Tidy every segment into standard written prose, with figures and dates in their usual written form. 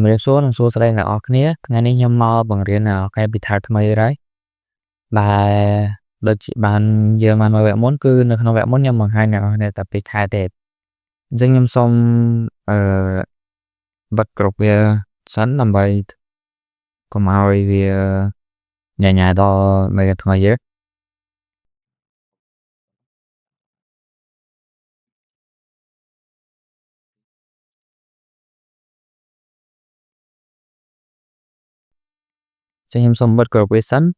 Mình số là số đây là ở kia ngày nay nhâm mò bằng riêng nào cái bị thắt mày đấy bà đợt chị bạn giờ mà vẽ muốn cư nó không vẽ muốn nhâm bằng hai nào này tập bị thai đẹp dân nhâm xong bật cục về sẵn làm bài còn màu thì nhà nhà đó mày thôi nhé dân nhâm xong bật cục về sẵn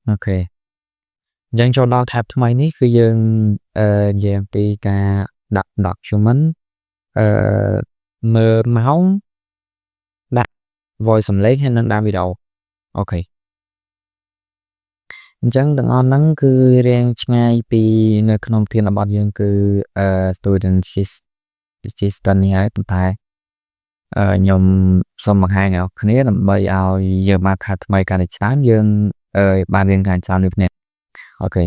ok dân cho đo tháp thay níคือយើងvềពីការដាក់ document អឺមើលម៉ោងដាក់ voice សំឡេងហើយនឹងដាក់វីដេអូអូខេអញ្ចឹងទាំងអស់ហ្នឹងគឺរៀងឆ្ងាយពីនៅក្នុងធានបទយើងគឺstudent system នេះហើយប៉ុន្តែខ្ញុំសូមបង្ហាញឲ្យគ្នាដើម្បីឲ្យយើងបានខាត់ថ្មីកាន់តែច្រើនយើងបានរៀនកាន់តែច្រើនដូចគ្នាអូខេ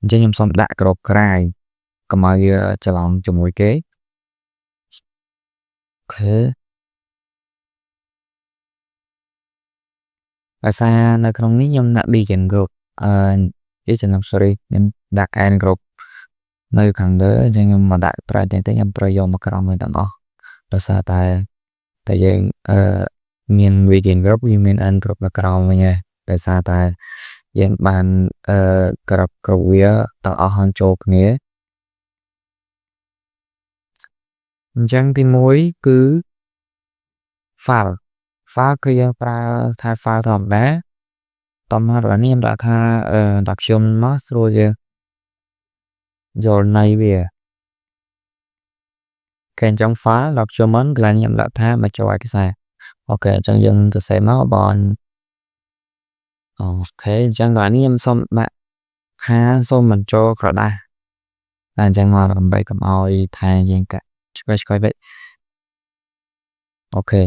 អញ្ចឹងខ្ញុំសូមដាក់ក្របក្រៅកុំឲ្យវាច្រឡំជាមួយគេអូខេភាសានៅក្នុងនេះខ្ញុំដាក់ begin group sorry ខ្ញុំដាក់ end group នៅខាងលើអញ្ចឹងខ្ញុំមកដាក់ប្រើតែខ្ញុំប្រើយកមកក្រោមវិញទាំងអស់ដោយសារតែយើងមាន begin group វាមាន end group នៅក្រោមវិញហើយដោយសារតែយើងបានក្របវាទាំងអស់ហ្នឹងចូលគ្នាអញ្ចឹងទី1គឺ file គឺយើងប្រើថា file ធម្មតាតមកឥឡូវនេះខ្ញុំដាក់ថាដាក់ខ្ញុំមកស្រួលយើងយល់ន័យវាគេអញ្ចឹង file document កន្លែងខ្ញុំដាក់ថាមកចូលឯកសារអូខេអញ្ចឹងយើងទៅសេមកបងអូខេអញ្ចឹងកន្លែងនេះខ្ញុំសូមដាក់ថាសូមបញ្ចូលក្រដាសតែអញ្ចឹងមកដើម្បីកុំឲ្យថាយើងកាក់ឆ្កយពេកអូខេ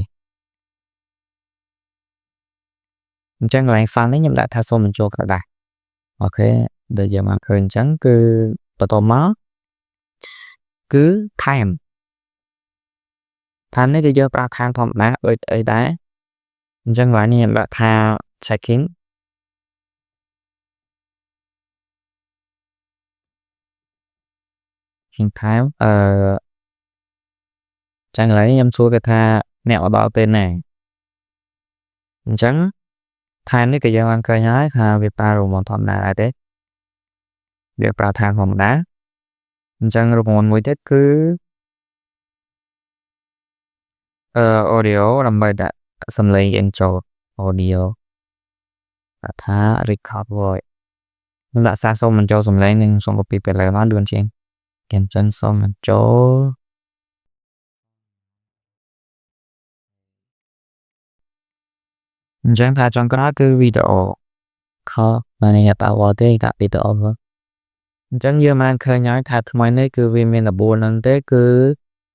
អញ្ចឹងកន្លែង file នេះខ្ញុំដាក់ថាសូមបញ្ចូលក្រដាសអូខេដែលយើងមកឃើញអញ្ចឹងគឺបន្តមកគឺ time នេះគឺយើងប្រើ time ធម្មតាដូចអីដែរអញ្ចឹងកន្លែងនេះខ្ញុំដាក់ថា checking time ចឹងកន្លែងនេះខ្ញុំសួរគេថាអ្នកមកដល់ពេលណាអញ្ចឹង time នេះក៏យើងបានឃើញហើយថាវាប្រើរង្វាន់ធម្មតាដែរទេវាប្រើ time ធម្មតាអញ្ចឹងរង្វាន់មួយទៀតគឺaudio ដើម្បីដាក់សំឡេងយើងចូល audio ថា record voice ខ្ញុំដាក់សារសូមបញ្ចូលសំឡេងនិងសូម copy ពេលឡើងបានលឿនជាងគេអញ្ចឹងសូមបញ្ចូលអញ្ចឹងថាចុងក្រោយគឺវីដេអូខបាននេះបវទេដាក់វីដេអូអញ្ចឹងយើងបានឃើញហើយថាថ្មីនេះគឺវាមាន14ហ្នឹងទេគឺ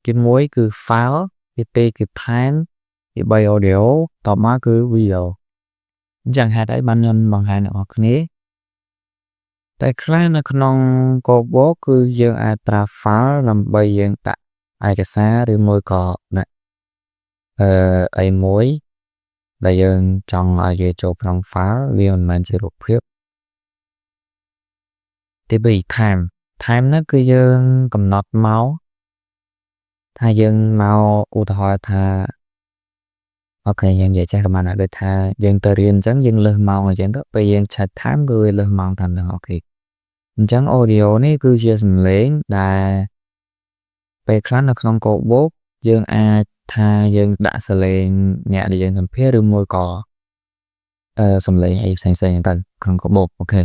ទី1គឺ file ទី2គឺ time ទី3 audio តមកគឺ video អញ្ចឹងហេតុអីបានខ្ញុំបង្ហាញអ្នកនរគ្នាតែខ្លះនៅក្នុង Codebook គឺយើងអាចប្រើ file ដើម្បីយើងដាក់ឯកសារឬមួយក៏ដាក់អីមួយដែលយើងចង់ឲ្យវាចូលក្នុង file វាមិនមែនជារូបភាពទី2 time នោះគឺយើងកំណត់មកថាយើងមកឧទាហរណ៍ថាអូខេយើងនិយាយចេះក៏បានដូចថាយើងទៅរៀនអញ្ចឹងយើងលើសម៉ោងអញ្ចឹងទៅពេលយើងឆែក time គឺវាលើសម៉ោងតាមនឹងអូខេអញ្ចឹង audio នេះគឺជាសំឡេងដែលពេលខ្លះនៅក្នុង Codebook យើងអាចថាយើងដាក់សំឡេងអ្នកដែលយើងសម្ភាសឬមួយក៏សំឡេងអីផ្សេងៗទៅក្នុង Codebook អូខេ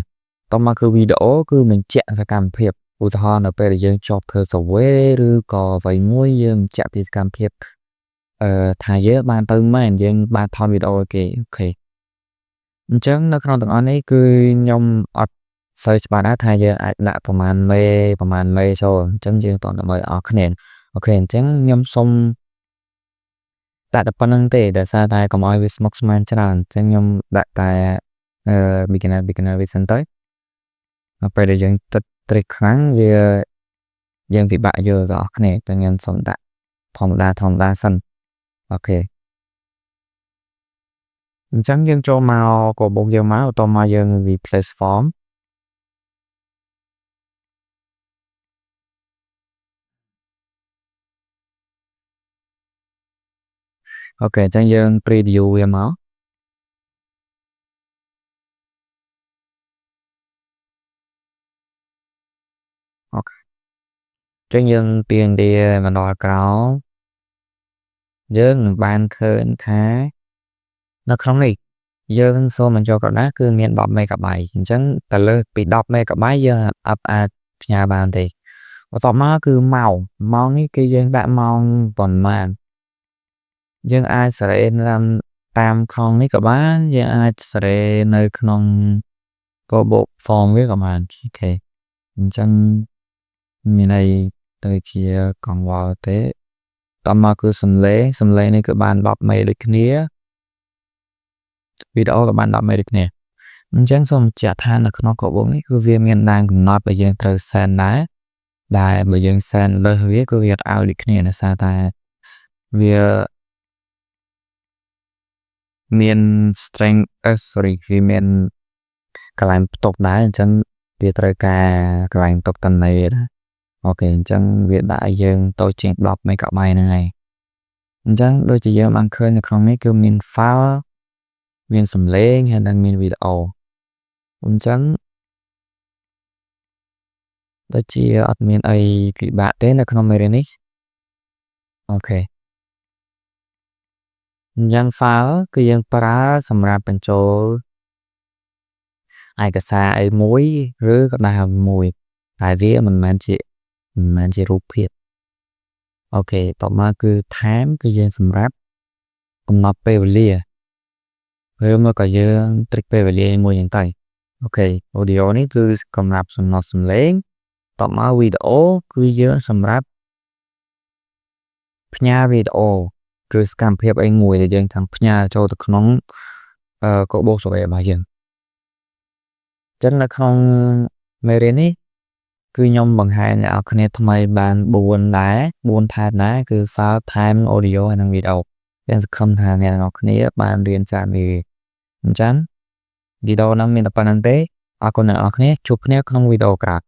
តមកគឺវីដេអូគឺបញ្ជាក់សកម្មភាពឧទាហរណ៍នៅពេលដែលយើងជាប់ធ្វើ survey ឬក៏អ្វីមួយយើងបញ្ជាក់ពីសកម្មភាពថាយើងបានទៅមែនយើងបានថតវីដេអូឲ្យគេអូខេអញ្ចឹងនៅក្នុងទាំងអស់នេះគឺខ្ញុំអត់សូវច្បាស់ដែរថាយើងអាចដាក់ប្រមាណមេចូលអញ្ចឹងយើងតដើម្បីអស់គ្នាអូខេអញ្ចឹងខ្ញុំសូមដាក់តែប៉ុណ្្នឹងទេដោយសារតែកុំឲ្យវាស្មុគស្មាញច្រើនអញ្ចឹងខ្ញុំដាក់តែbeginner វាសិនទៅពេលដែលយើងទឹកត្រេកខ្លាំងវាយើងពិបាកយល់ដល់អ្នកគ្នាតែខ្ញុំសូមដាក់ thòng đa sân ok chẳng dân cho màu của bộ dân máu to mà dân replace form ok chẳng dân preview về máu ok chẳng dân tiền đi mà đòi cáo dân ban khơi thái nó không này dân số mình cho cậu đó cứ miền đọc mấy cả bài chẳng tờ lơ bị đọc mấy cả bài giờ ập nhà bàn thì và tỏ má cứ màu ní cái dân đã mong còn mà dân ai sẽ làm tam không ní cả bá dân ai sẽ nơi không có bộ form với cả mà ok chẳng mình này tới chia còn vào thế tầm mà cứ sầm lễ này các bạn đọc mấy được kia video các bạn đọc mấy được nè chẳng xong trả than là nó có bốn cái viên miền đang cũng nói bây giờ thời gian đá đại bây giờ san lời hứa của việc ao được nè là sao ta việc miền strength sorry vì miền cái làm tục đá chẳng việc trời cả cái làm tục tuần này đó ok chẳng việc đại dương tôi chuyện đọc mấy cậu mày này chẳng đôi chỉ giờ mang khơi là không mấy kêu miền pháo miền sầm lên hay là miền video chẳng đôi chỉ admin ấy bị bạn tên là không mấy này ok យ៉ាងហ្វាល់គឺយើងប្រើសម្រាប់បញ្ចូលឯកសារអីមួយឬក៏ដៅមួយតែវាមិនមែនជារូបភាពអូខេតបមកគឺ time គឺយើងសម្រាប់កំណត់ពេលវេលាឬមកក៏យើង trick ពេលវេលាមួយយ៉ាងទៅអូខេ audio នេះគឺសម្រាប់សំណត់សំឡេងតបមក video គឺយើងសម្រាប់ផ្ញើវីដេអូឬសកម្មភាពអីមួយដែលយើងទាំងផ្ញើចូលទៅក្នុងកបោសវេរបស់យើងចឹងនៅក្នុងមេរៀននេះគឺខ្ញុំបង្ហាញអ្នកគ្នាថ្មីបាន4ដែរ4ថែមដែរគឺ sound time audio ហើយនិង video យើងសង្ឃឹមថាអ្នកនរគ្នាបានរៀនច្រើនវាអញ្ចឹងវីដេអូហ្នឹងមានតែប៉ុណ្្នឹងទេអរគុណអ្នកនរគ្នាជួបគ្នាក្នុងវីដេអូក្រោយ